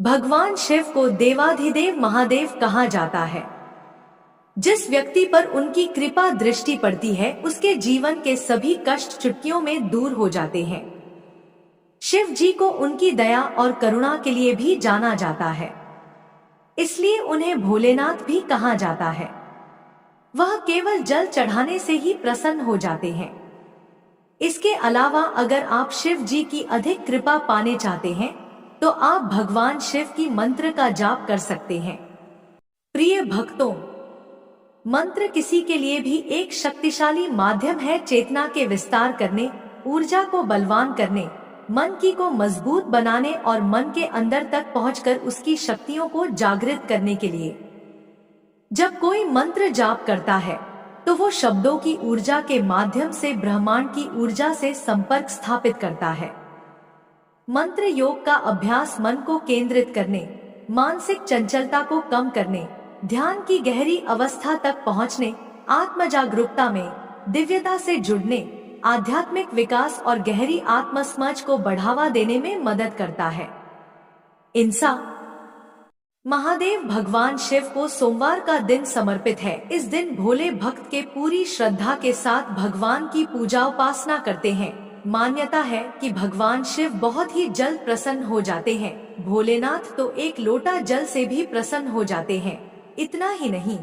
भगवान शिव को देवाधिदेव महादेव कहा जाता है। जिस व्यक्ति पर उनकी कृपा दृष्टि पड़ती है उसके जीवन के सभी कष्ट चुटकियों में दूर हो जाते हैं। शिव जी को उनकी दया और करुणा के लिए भी जाना जाता है, इसलिए उन्हें भोलेनाथ भी कहा जाता है। वह केवल जल चढ़ाने से ही प्रसन्न हो जाते हैं। इसके अलावा अगर आप शिव जी की अधिक कृपा पाने चाहते हैं तो आप भगवान शिव की मंत्र का जाप कर सकते हैं। प्रिय भक्तों, मंत्र किसी के लिए भी एक शक्तिशाली माध्यम है चेतना के विस्तार करने, ऊर्जा को बलवान करने, मन की को मजबूत बनाने और मन के अंदर तक पहुंचकर उसकी शक्तियों को जागृत करने के लिए। जब कोई मंत्र जाप करता है तो वो शब्दों की ऊर्जा के माध्यम से ब्रह्मांड की ऊर्जा से संपर्क स्थापित करता है। मंत्र योग का अभ्यास मन को केंद्रित करने, मानसिक चंचलता को कम करने, ध्यान की गहरी अवस्था तक पहुंचने, आत्म जागरूकता में दिव्यता से जुड़ने, आध्यात्मिक विकास और गहरी आत्मसमझ को बढ़ावा देने में मदद करता है। इंसान महादेव भगवान शिव को सोमवार का दिन समर्पित है। इस दिन भोले भक्त के पूरी श्रद्धा के साथ भगवान की पूजा उपासना करते हैं। मान्यता है कि भगवान शिव बहुत ही जल्द प्रसन्न हो जाते हैं। भोलेनाथ तो एक लोटा जल से भी प्रसन्न हो जाते हैं। इतना ही नहीं,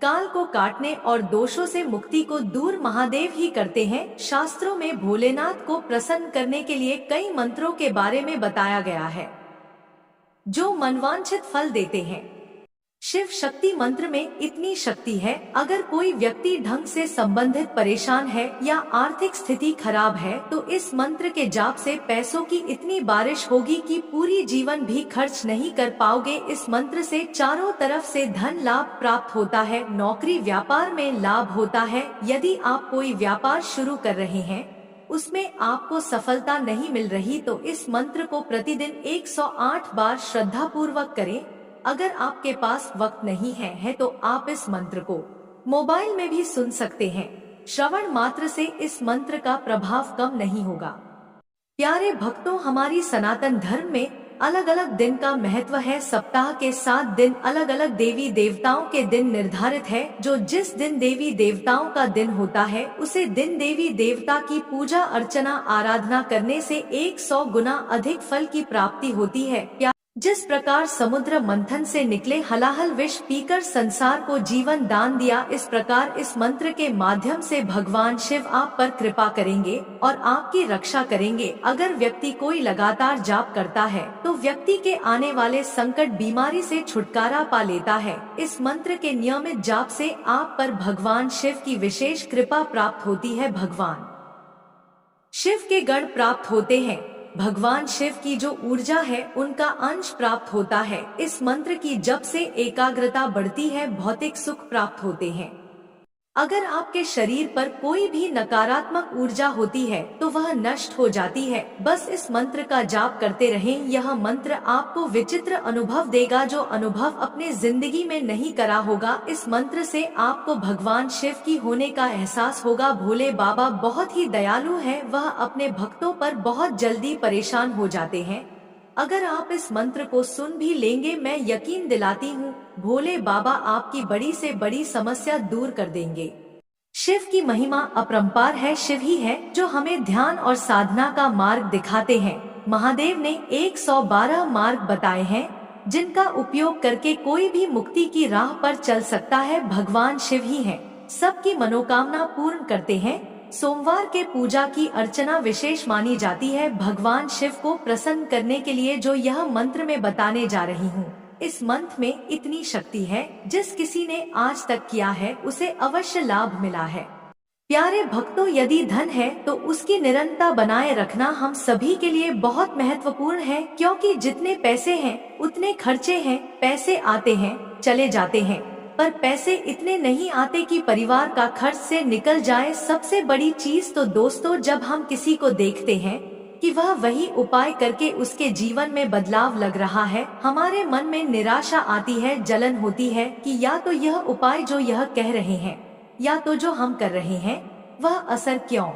काल को काटने और दोषों से मुक्ति को दूर महादेव ही करते हैं। शास्त्रों में भोलेनाथ को प्रसन्न करने के लिए कई मंत्रों के बारे में बताया गया है जो मनवांछित फल देते हैं। शिव शक्ति मंत्र में इतनी शक्ति है, अगर कोई व्यक्ति ढंग से संबंधित परेशान है या आर्थिक स्थिति खराब है तो इस मंत्र के जाप से पैसों की इतनी बारिश होगी कि पूरी जीवन भी खर्च नहीं कर पाओगे। इस मंत्र से चारों तरफ से धन लाभ प्राप्त होता है, नौकरी व्यापार में लाभ होता है। यदि आप कोई व्यापार शुरू कर रहे हैं, उसमें आपको सफलता नहीं मिल रही तो इस मंत्र को प्रतिदिन 108 बार श्रद्धा पूर्वक करें। अगर आपके पास वक्त नहीं है तो आप इस मंत्र को मोबाइल में भी सुन सकते हैं। श्रवण मात्र से इस मंत्र का प्रभाव कम नहीं होगा। प्यारे भक्तों, हमारी सनातन धर्म में अलग अलग दिन का महत्व है। सप्ताह के 7 दिन अलग अलग देवी देवताओं के दिन निर्धारित है। जो जिस दिन देवी देवताओं का दिन होता है उसे दिन देवी देवता की पूजा अर्चना आराधना करने से 100 गुना अधिक फल की प्राप्ति होती है। जिस प्रकार समुद्र मंथन से निकले हलाहल विष पीकर संसार को जीवन दान दिया, इस प्रकार इस मंत्र के माध्यम से भगवान शिव आप पर कृपा करेंगे और आपकी रक्षा करेंगे। अगर व्यक्ति कोई लगातार जाप करता है तो व्यक्ति के आने वाले संकट बीमारी से छुटकारा पा लेता है। इस मंत्र के नियमित जाप से आप पर भगवान शिव की विशेष कृपा प्राप्त होती है। भगवान शिव के गण प्राप्त होते हैं। भगवान शिव की जो ऊर्जा है उनका अंश प्राप्त होता है। इस मंत्र की जप से एकाग्रता बढ़ती है, भौतिक सुख प्राप्त होते हैं। अगर आपके शरीर पर कोई भी नकारात्मक ऊर्जा होती है तो वह नष्ट हो जाती है। बस इस मंत्र का जाप करते रहें। यह मंत्र आपको विचित्र अनुभव देगा जो अनुभव अपने जिंदगी में नहीं करा होगा। इस मंत्र से आपको भगवान शिव की होने का एहसास होगा। भोले बाबा बहुत ही दयालु है, वह अपने भक्तों पर बहुत जल्दी परेशान हो जाते हैं। अगर आप इस मंत्र को सुन भी लेंगे, मैं यकीन दिलाती हूँ भोले बाबा आपकी बड़ी से बड़ी समस्या दूर कर देंगे। शिव की महिमा अपरंपार है। शिव ही है जो हमें ध्यान और साधना का मार्ग दिखाते हैं। महादेव ने 112 मार्ग बताए हैं जिनका उपयोग करके कोई भी मुक्ति की राह पर चल सकता है। भगवान शिव ही है, सबकी मनोकामना पूर्ण करते हैं। सोमवार के पूजा की अर्चना विशेष मानी जाती है। भगवान शिव को प्रसन्न करने के लिए जो यह मंत्र में बताने जा रही हूँ, इस मंत्र में इतनी शक्ति है, जिस किसी ने आज तक किया है उसे अवश्य लाभ मिला है। प्यारे भक्तों, यदि धन है तो उसकी निरंतरता बनाए रखना हम सभी के लिए बहुत महत्वपूर्ण है, क्योंकि जितने पैसे हैं उतने खर्चे हैं। पैसे आते हैं चले जाते हैं, पर पैसे इतने नहीं आते कि परिवार का खर्च से निकल जाए। सबसे बड़ी चीज तो दोस्तों, जब हम किसी को देखते हैं कि वह वही उपाय करके उसके जीवन में बदलाव लग रहा है, हमारे मन में निराशा आती है, जलन होती है कि या तो यह उपाय जो यह कह रहे हैं या तो जो हम कर रहे हैं वह असर क्यों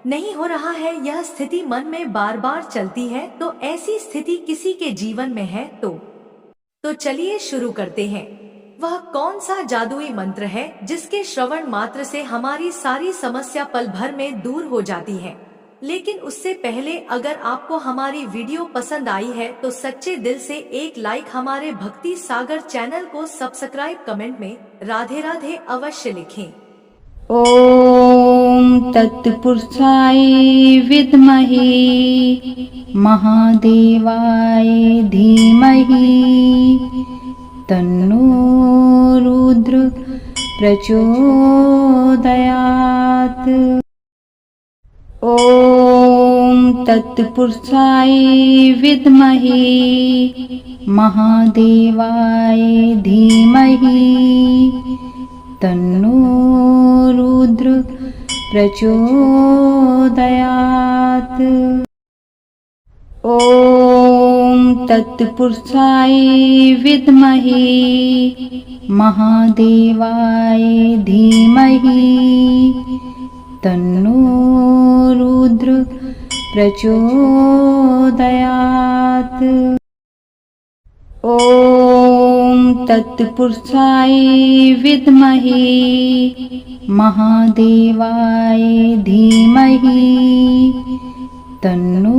नहीं हो रहा है। यह स्थिति मन में बार बार चलती है। तो ऐसी स्थिति किसी के जीवन में है तो तो चलिए शुरू करते हैं। वह कौन सा जादुई मंत्र है जिसके श्रवण मात्र से हमारी सारी समस्या पल भर में दूर हो जाती है? लेकिन उससे पहले अगर आपको हमारी वीडियो पसंद आई है तो सच्चे दिल से एक लाइक, हमारे भक्ति सागर चैनल को सब्सक्राइब, कमेंट में राधे राधे अवश्य लिखें। ॐ तत्पुरुषाय विद्महे महादेवाय धीमहि तन्नो रुद्र प्रचोदयात्। ॐ तत्पुरुषाय विद्महे महादेवाय धीमहि तन्नो रुद्र प्रचोदयात्। ॐ तत्पुरुषाय विद्महे महादेवाय धीमहि तन्नो रुद्र प्रचोदयात्। ॐ तत्पुरुषाय विद्महे महादेवाय धीमहि तन्नो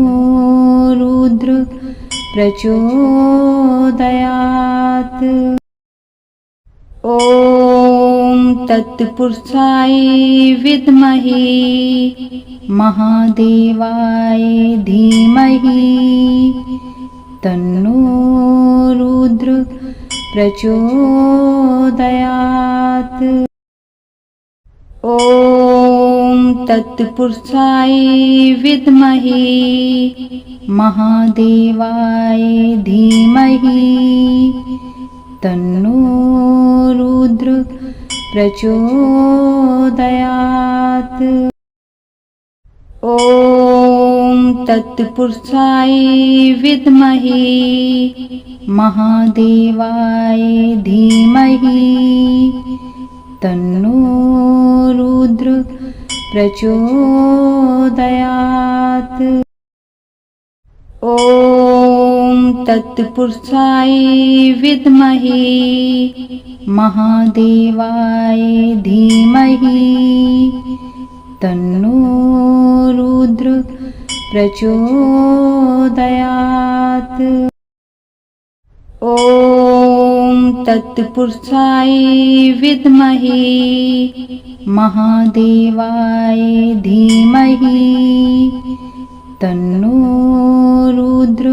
रुद्र प्रचोदयात्। ॐ तत्पुरुषाय विद्महे महादेवाय धीमहि तन्नो रुद्र प्रचोदयात्। ॐ तत्पुरुषाय विद्महे महादेवाय धीमहि तन्नो रुद्र प्रचोदयात्। ॐ तत्पुरुषाय विद्महे महादेवाय धीमहि तन्नो रुद्र प्रचोदयात्। ॐ तत्पुरुषाय विद्महे महादेवाय धीमहि तन्नो रुद्र प्रचोदयात्। ॐ तत्पुरुषाय विद्महे महादेवाय धीमहि तन्नो रुद्र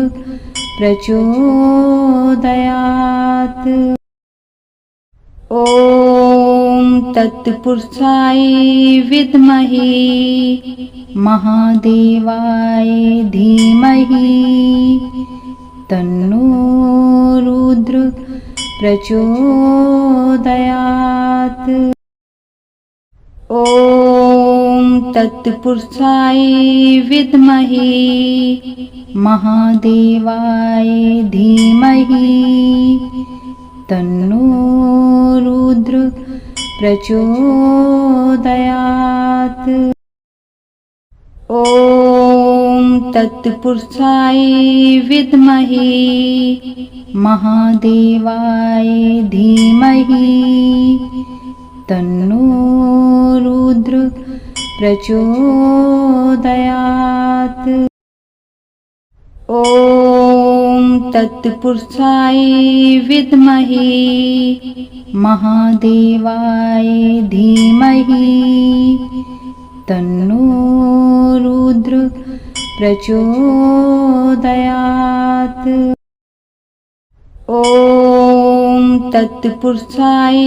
प्रचोदयात्। ॐ तत्पुरुषाय विद्महे महादेवाय धीमहि तन्नो रुद्र प्रचोदयात्। ॐ तत्पुरुषाय विद्महे महादेवाय धीमहि तन्नो रुद्र प्रचोदयात्। ॐ तत्पुरुषाय विद्महे महादेवाय धीमहि तन्नो रुद्र प्रचोदयात्। ॐ तत्पुरुषाय विद्महे महादेवाय धीमहि तन्नो रुद्र प्रचोदयात्। ॐ तत्पुरुषाय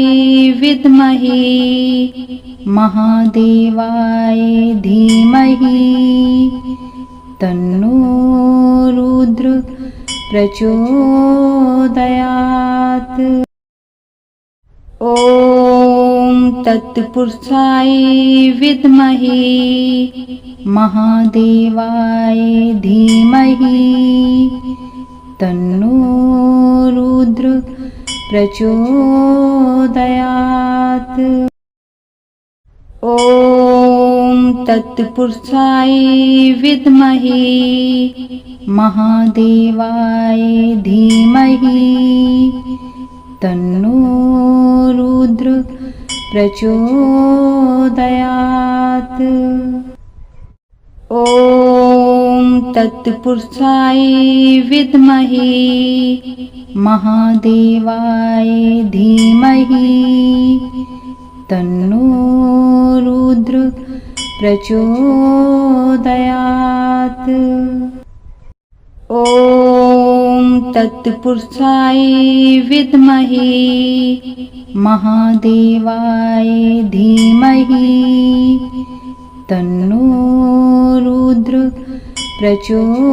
विद्महे महादेवाय धीमहि तन्नो रुद्र प्रचोदयात्। ॐ तत्पुरुषाय विद्महे महादेवाय धीमहि तन्नो रुद्र प्रचोदयात्। ॐ तत्पुरुषाय विद्महे महादेवाय धीमहि तन्नो रुद्र प्रचोदयात्। ॐ तत्पुरुषाय विद्महे महादेवाय धीमहि तन्नो रुद्र प्रचोदयात्। ॐ तत्पुरुषाय विद्महे महादेवाय धीमहि तन्नो रुद्र प्रचोदयात्।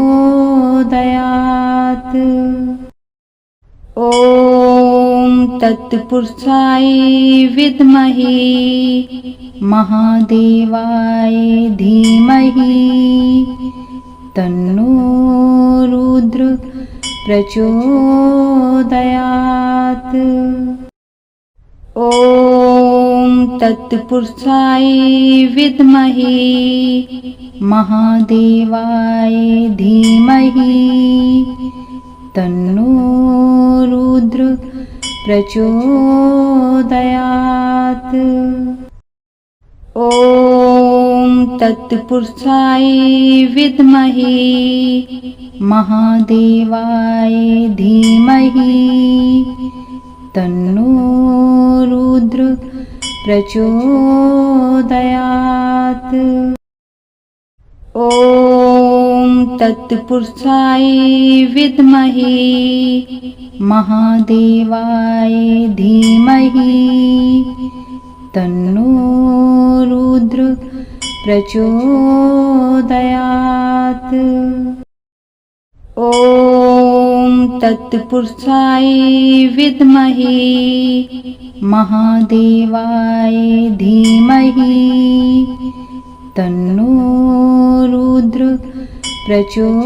ॐ तत्पुरुषाय विद्महे महादेवाय धीमहि तन्नो रुद्र प्रचोदयात्। ॐ तत्पुरुषाय विद्महे महादेवाय धीमहि तन्नो रुद्र प्रचोदयात्। ॐ तत्पुरुषाय विद्महे महादेवाय धीमहि तन्नो रुद्र प्रचोदयात्। ॐ तत्पुरुषाय विद्महे महादेवाय धीमहि तन्नो रुद्र प्रचोदयात्। ॐ तत्पुरुषाय विद्महे महादेवाय धीमहि तन्नो रुद्र प्रचोदयात्।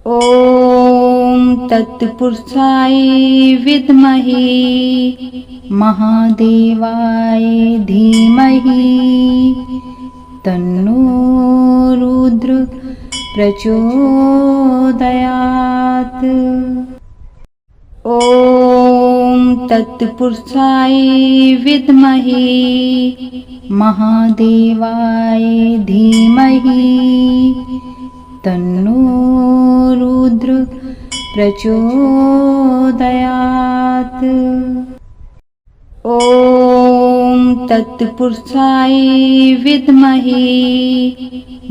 ॐ तत्पुरुषाय विद्महे महादेवाय धीमहि तन्नो रुद्र प्रचोदयात्। ॐ तत्पुरुषाय विद्महे महादेवाय धीमहि तन्नो रुद्र प्रचोदयात्। ॐ तत्पुरुषाय विद्महे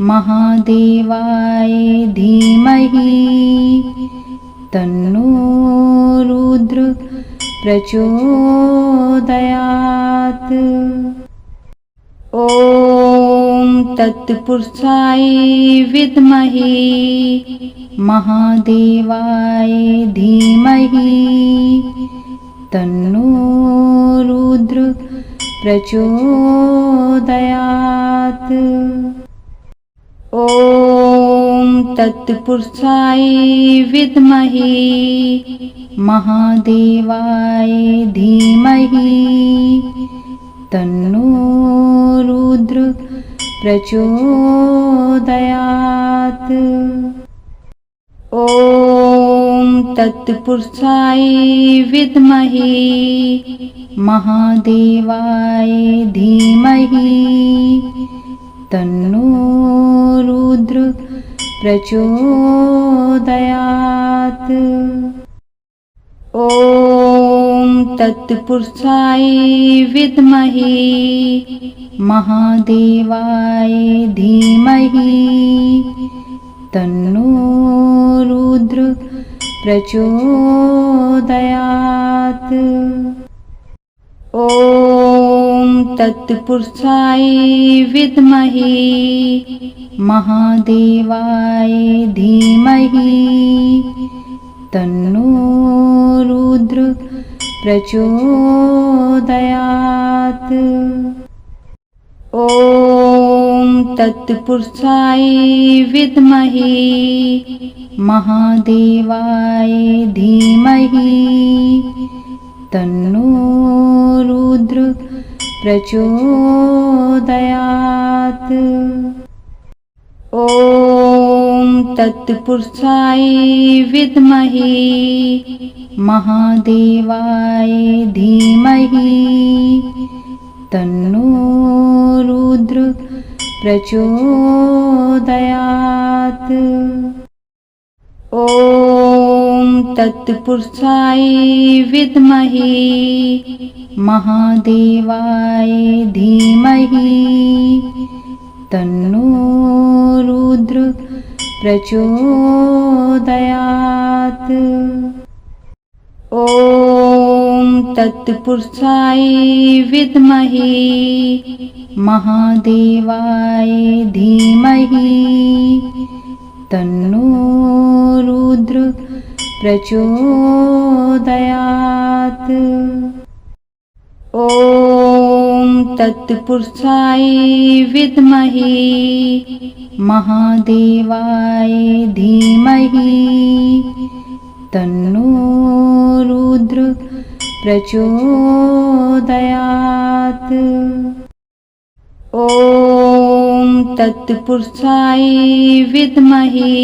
महादेवाय धीमहि तन्नो रुद्र प्रचोदयात्। ॐ तत्पुरुषाय विद्महे महादेवाय धीमहि तन्नो रुद्र प्रचोदयात्। ॐ तत्पुरुषाय विद्महे महादेवाय धीमहि तन्नो रुद्र प्रचोदयात्। ॐ तत्पुरुषाय विद्महे महादेवाय धीमहि तन्नो रुद्र प्रचोदयात्। ॐ तत्पुरुषाय विद्महे महादेवाय धीमहि तन्नो रुद्र प्रचोदयात्। ॐ तत्पुरुषाय विद्महे महादेवाय धीमहि तन्नो रुद्र प्रचोदयात्। ॐ तत्पुरुषाय विद्महे महादेवाय धीमहि तन्नो रुद्र प्रचोदयात्। ॐ तत्पुरुषाय विद्महे महादेवाय धीमहि तन्नो रुद्र प्रचोदयात्। ॐ तत्पुरुषाय विद्महे महादेवाय धीमहि तन्नो रुद्र प्रचोदयात्। ॐ तत्पुरुषाय विद्महे महादेवाय धीमहि तन्नो रुद्र प्रचोदयात्। ॐ तत्पुरुषाय विद्महे महादेवाय धीमहि तन्नो रुद्र प्रचोदयात्। ॐ तत्पुरुषाय विद्महे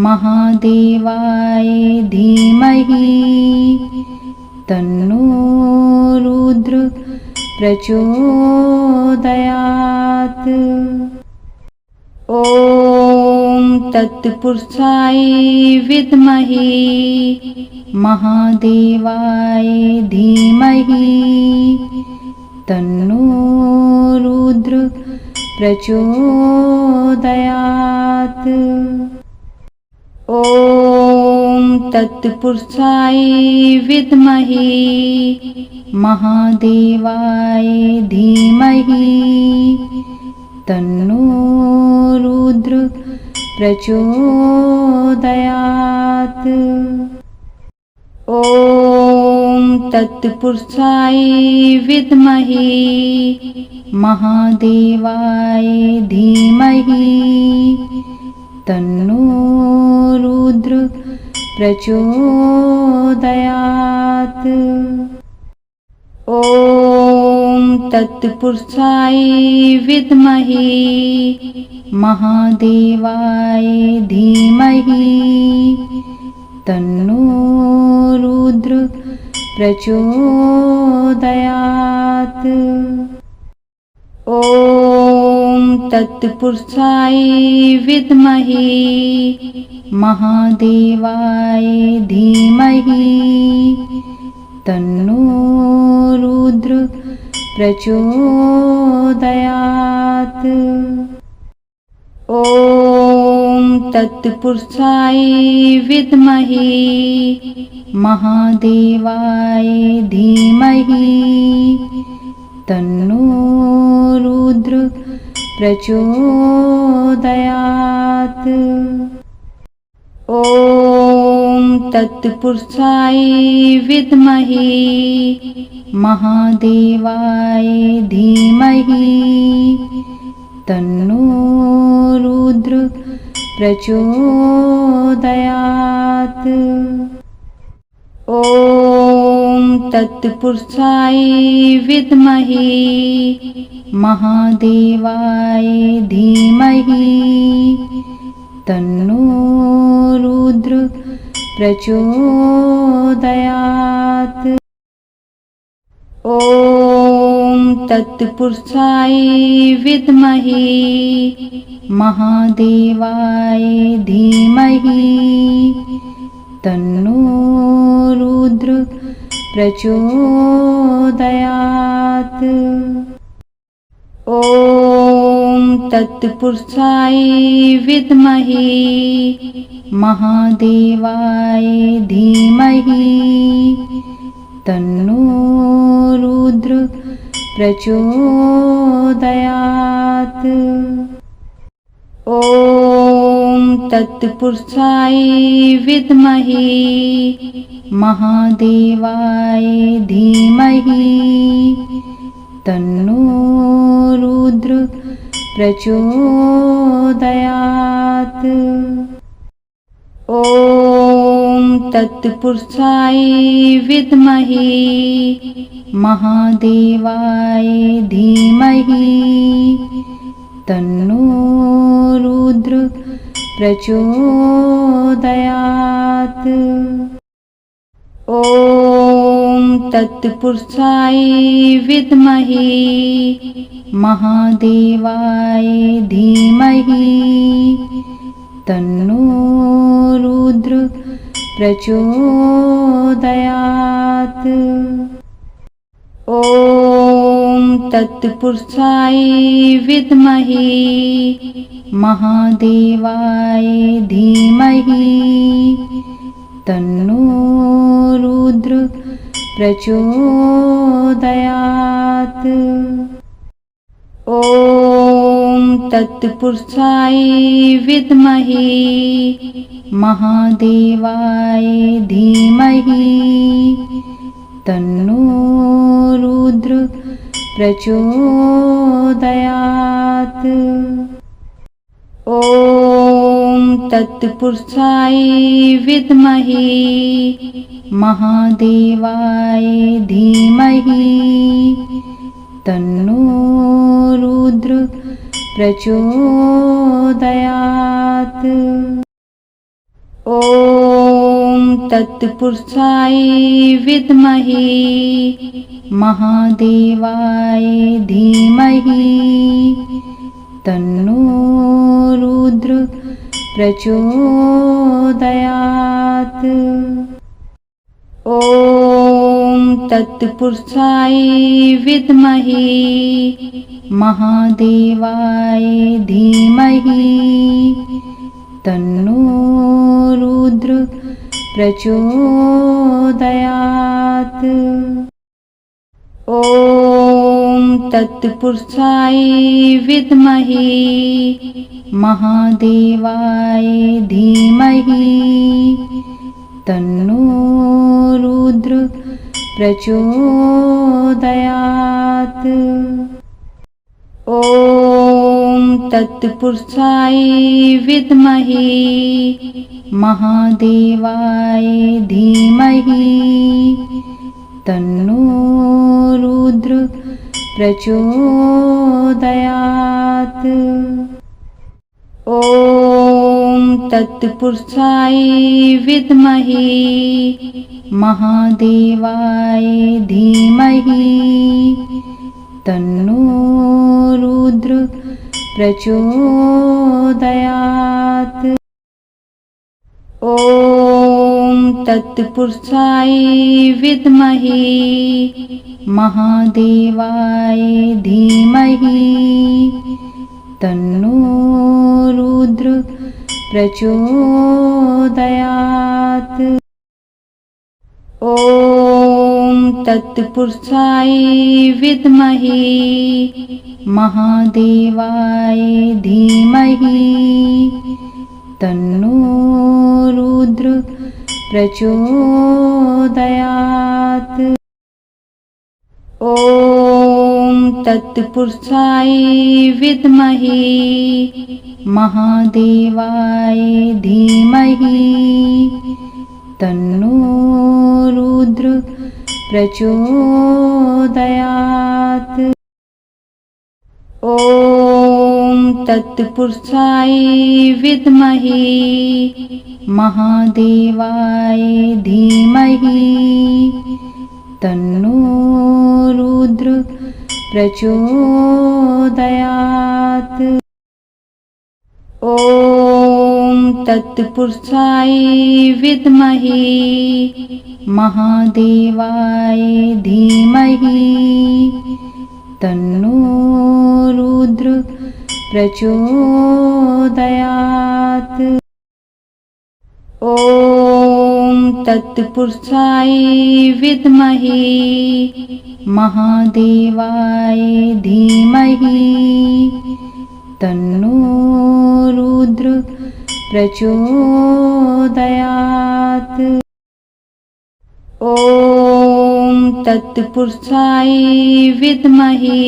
महादेवाय धीमहि तन्नो रुद्र प्रचोदयात्। ॐ तत्पुरुषाय विद्महे महादेवाय धीमहि तन्नो रुद्र प्रचोदयात्। ॐ तत्पुरुषाय विद्महे महादेवाय धीमहि तन्नो रुद्र प्रचोदयात्। ॐ तत्पुरुषाय विद्महे महादेवाय धीमहि तन्नो रुद्र प्रचोदयात्। ॐ तत्पुरुषाय विद्महे महादेवाय धीमहि तन्नो रुद्र प्रचोदयात्। ॐ तत्पुरुषाय विद्महे महादेवाय धीमहि तन्नो रुद्र प्रचोदयात्। ॐ तत्पुरुषाय विद्महे महादेवाय धीमहि तन्नो रुद्र प्रचोदयात्। ॐ तत्पुरुषाय विद्महे महादेवाय धीमहि तन्नो रुद्र प्रचोदयात्। ॐ तत्पुरुषाय विद्महे महादेवाय धीमहि तन्नो रुद्र प्रचोदयात्। ॐ तत्पुरुषाय विद्महे महादेवाय धीमहि तन्नो रुद्र प्रचोदयात्। ॐ तत्पुरुषाय विद्महे महादेवाय धीमहि तन्नो रुद्र प्रचोदयात्। ॐ तत्पुरुषाय विद्महे महादेवाय धीमहि तन्नो रुद्र प्रचोदयात्। ॐ तत्पुरुषाय विद्महे महादेवाय धीमहि तन्नो रुद्र प्रचोदयात्। ॐ तत्पुरुषाय विद्महे महादेवाय धीमहि तन्नो रुद्र प्रचोदयात्। ॐ तत्पुरुषाय विद्महे महादेवाय धीमहि तन्नो रुद्र प्रचोदयात्। ॐ तत्पुरुषाय विद्महे महादेवाय धीमहि तन्नो रुद्र प्रचोदयात्। ॐ तत्पुरुषाय विद्महे महादेवाय धीमहि तन्नो रुद्र प्रचोदयात्। ॐ तत्पुरुषाय विद्महे महादेवाय धीमहि तन्नो रुद्र प्रचोदयात्। ॐ तत्पुरुषाय विद्महे महादेवाय धीमहि तन्नो रुद्र प्रचोदयात्। ॐ तत्पुरुषाय विद्महे महादेवाय धीमहि तन्नो रुद्र प्रचोदयात्। ॐ तत्पुरुषाय विद्महे महादेवाय धीमहि तन्नो रुद्र प्रचोदयात्। ॐ तत्पुरुषाय विद्महे महादेवाय धीमहि तन्नो रुद्र प्रचोदयात्। ॐ तत्पुरुषाय विद्महे महादेवाय धीमहि तन्नो रुद्र प्रचोदयात्। ॐ तत्पुरुषाय विद्महे महादेवाय धीमहि तन्नो रुद्र प्रचोदयात्। ॐ तत्पुरुषाय विद्महे महादेवाय धीमहि तन्नो रुद्र प्रचोदयात्। ॐ तत्पुरुषाय विद्महे महादेवाय धीमहि तन्नो रुद्र प्रचोदयात्। ॐ तत्पुरुषाय विद्महे महादेवाय धीमहि तन्नो रुद्र प्रचोदयात्। ॐ तत्पुरुषाय विद्महे महादेवाय धीमहि तन्नो रुद्र प्रचोदयात्। ॐ तत्पुरुषाय विद्महे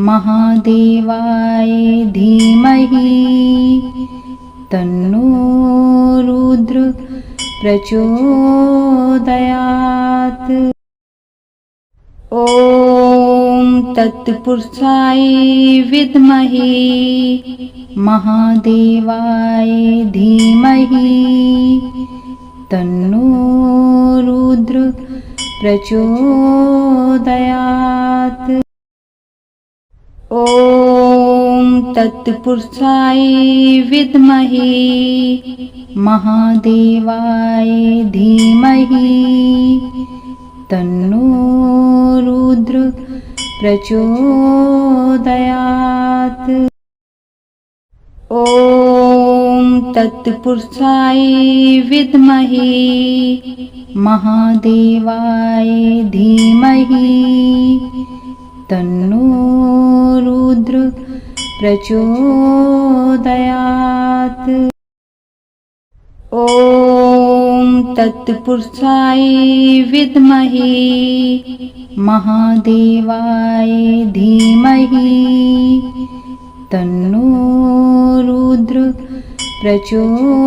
महादेवाय धीमहि तन्नो रुद्र प्रचोदयात्। ॐ तत्पुरुषाय विद्महे महादेवाय धीमहि तन्नो रुद्र प्रचोदयात्। ॐ तत्पुरुषाय विद्महे महादेवाय धीमहि तन्नो रुद्र प्रचोदयात्। ॐ तत्पुरुषाय विद्महे महादेवाय धीमहि तन्नो रुद्र प्रचोदयात्। ॐ तत्पुरुषाय विद्महे महादेवाय धीमहि तन्नो रुद्र प्रचोदयात्।